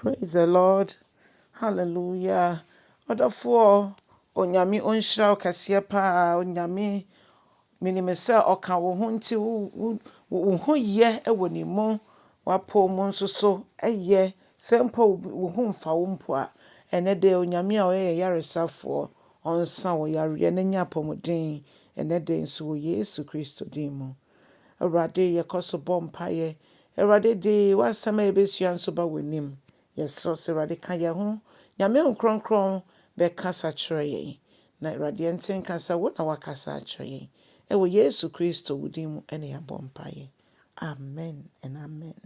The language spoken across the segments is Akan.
Praise the Lord. Hallelujah. Odafo onyame onhyira okase pa onyame minimese oka wo ho nti wo ho ye ewo ni mu wapo mu nso so eye sempo wo ho mfa wo mpo a ene de onyame a oyɛ yaresafo onsa wo yare na nya pomodin ene de nso wo Yesu Kristo din mu awurade yekoso bompaye awurade de wasama ebesua nso ba wonim yesro se awurade ka ye ho nyame nkronkron be kasa kyerɛ na awurade enten kasa wo na wakasa kyerɛ ewo Yesu Kristo wodin mu ene ya bompaye amen and amen.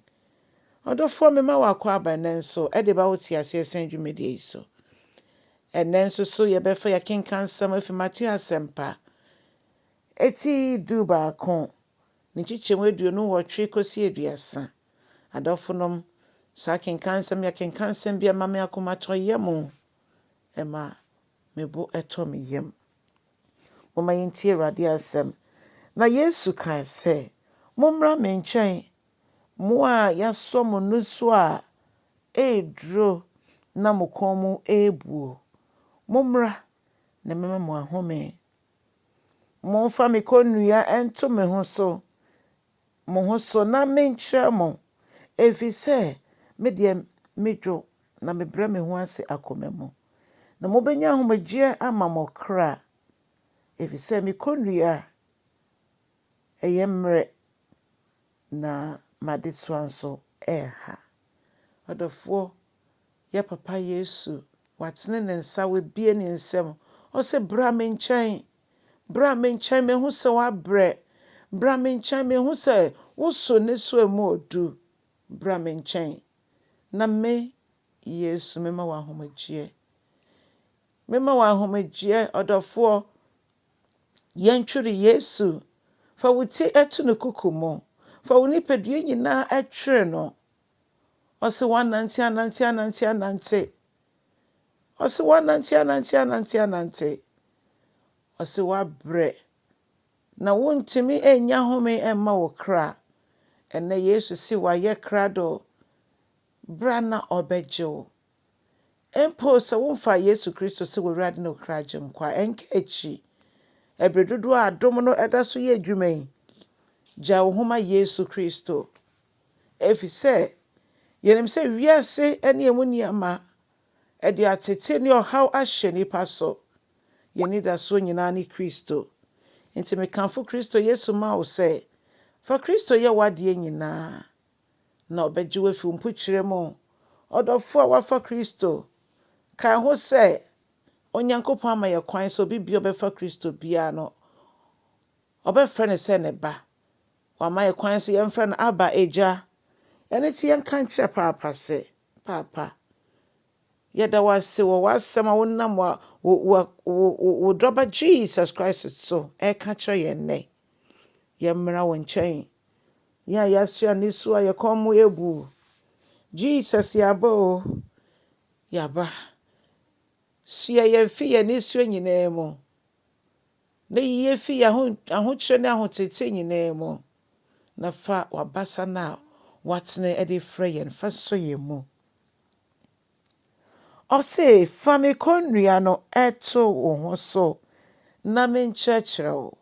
Odofo me ma wakɔ abanen so ede ba woti ase dwumedi so enen so ye befa ya kenkan sam afi Mateo asempa eti du ba ko ni chichemu aduonu wotwe kosi aduasa adofonom sa kenkan sam ya kenkan sam bia ma me akoma toyemo ema mebo eto me yem woma yenti Awurade asem na Yesu kan se Mommra Menkyɛn mo a yaso mo nusu a edro na mo komu ebuo Mommra na mema mo ahome momfa me konua ento me ho so mo ho so na menkyerɛ mo efise me de medwo na mebrɛ me ho ase akoma mu na mobenya ahomegye ama mo kra efise me konua eyemre na madeswa nso eha odofo ya papa Yesu watene ne nsa we bie ne nsem o se bra menkyɛn me hu se wabrɛ bra menkyɛn me hu se woso ne so mu odu bra menkyɛn na me Yesu mema wa ahomegye odofo yentwere Yesu fa wuti etu ne kukumo fa woni pedue nyina etwere no ose wananti ose wananti ose wabrɛ na wontimi enya home emma wo kra ene Yesu si waye krado bra na obegyew empo se wonfa Yesu Kristo se wo wurade no kra gyenkwa enka echi ebredodo a dom no edaso ye adwuman ja wo homa Yesu Kristo efise yenim se wiase ene emu niama ede atete ne ohaw ahye nipa so yeni da so nyina ne Kristo enti me kanfo Kristo Yesu ma wo se fa Kristo ye wade nyina na obegye wafi mpukyire mu odofo a wafa Kristo ka ho se onyankopon ama ye kwan so bibia obefa Kristo bia no obefre ne se ne ba wama ye kwan so yemfre no aba eja ene ti yenkan kire papa se papa yeda wase wo wasem a wonnam wo droba Jesus Christ so ka kire ye ne yemmra wo nkyɛn ya yasua nisu a ye komo ebu Jesus yaba sia ye fi ye nisu nyina mu na ye fi ya ho kire ne ahotete nyina mu na fa wabasa na watne ede frɛ ye fa so ye mu o se fa me konua no eto wo ho so na menkyerɛkyerɛ wo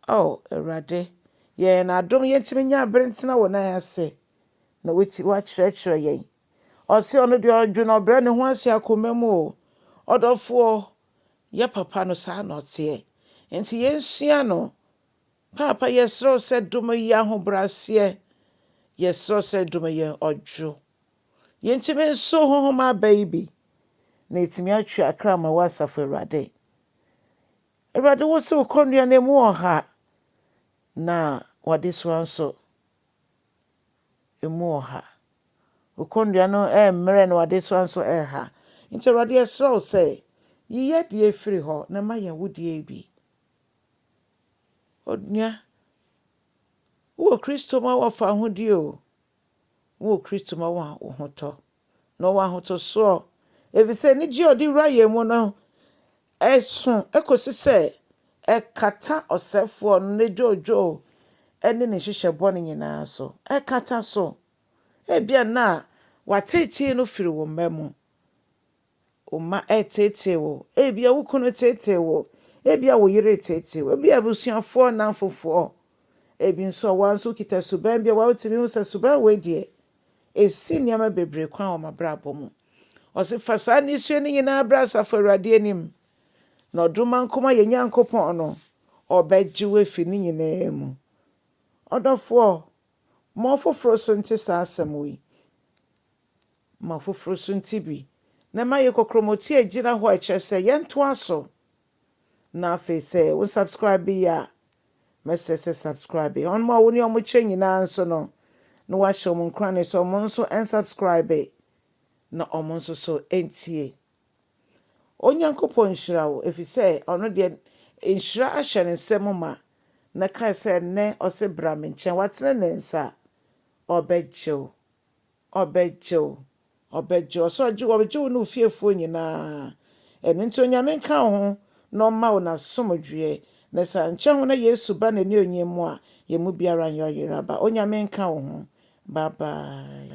Awurade ye na adom yentimi nya abrentena wo na ase na weti wa kyerɛkyerɛ ye o se ono de odwo no brɛ ne ho ase akoma mu odofo ye papa no sa na ote enti yensua no papa yesro se dom yi ahobrase yesro se dom ye odwo yentimi so hohoma baby na etimi atwe akra ma wasafo Awurade wo se konua na mu oha na wade so anso emu oha konua no mre na wade so anso ha nti Awurade yesro se yiye de efiri ho na ma ye wodie bi odnia wo Kristo ma wafa hodi wo Kristo ma wa wo hoto no wa hoto so efise ni ji odi raye mu no esun ekosi se ekata osefo no ne jojo ene ne hihye bone nyina so ekata so ebia na Watete no firi wo mma Oma tete wo. Ebia wo kunu tete wo. Ebia wo yire tete wo. Ebia abusuafo na mfofo. Ebi nso wanso kita suban bia wawtimi hu se suban we die. Esi niama bebre kwan o mabrabo mu. Ose fasa ni sue ni nyina bra safo Awurade anim. Na oduma nkoma ye Nyankopon no. Obegye we fi ni nyina mu. Odofo mo foforo so nti sa asem wi. Ma foforo so nti bi. Na ma ye kokromoti agina ho a kyerese yento aso. Na afi se wo subscribe ya. Message subscribe. On ma woni omo kye nyina nso no. No wa show mo nkran so mo nso unsubscribe. Na omo nso so entie. Onyankopon nhyira wo efise ono de nhyira ahye ne nsem ma. Na kai se ne ose bra menkyɛn watene ne nsa. Obegyew. So obegyew no fiefo nyina. Eno nti onyame nka ho no ma wo na somodwe. Na sa nkyɛn ho na Yesu ba na ne onyem mu a ye mu biara nyɛ yeraba. Onyame nka wo ho. Bye bye.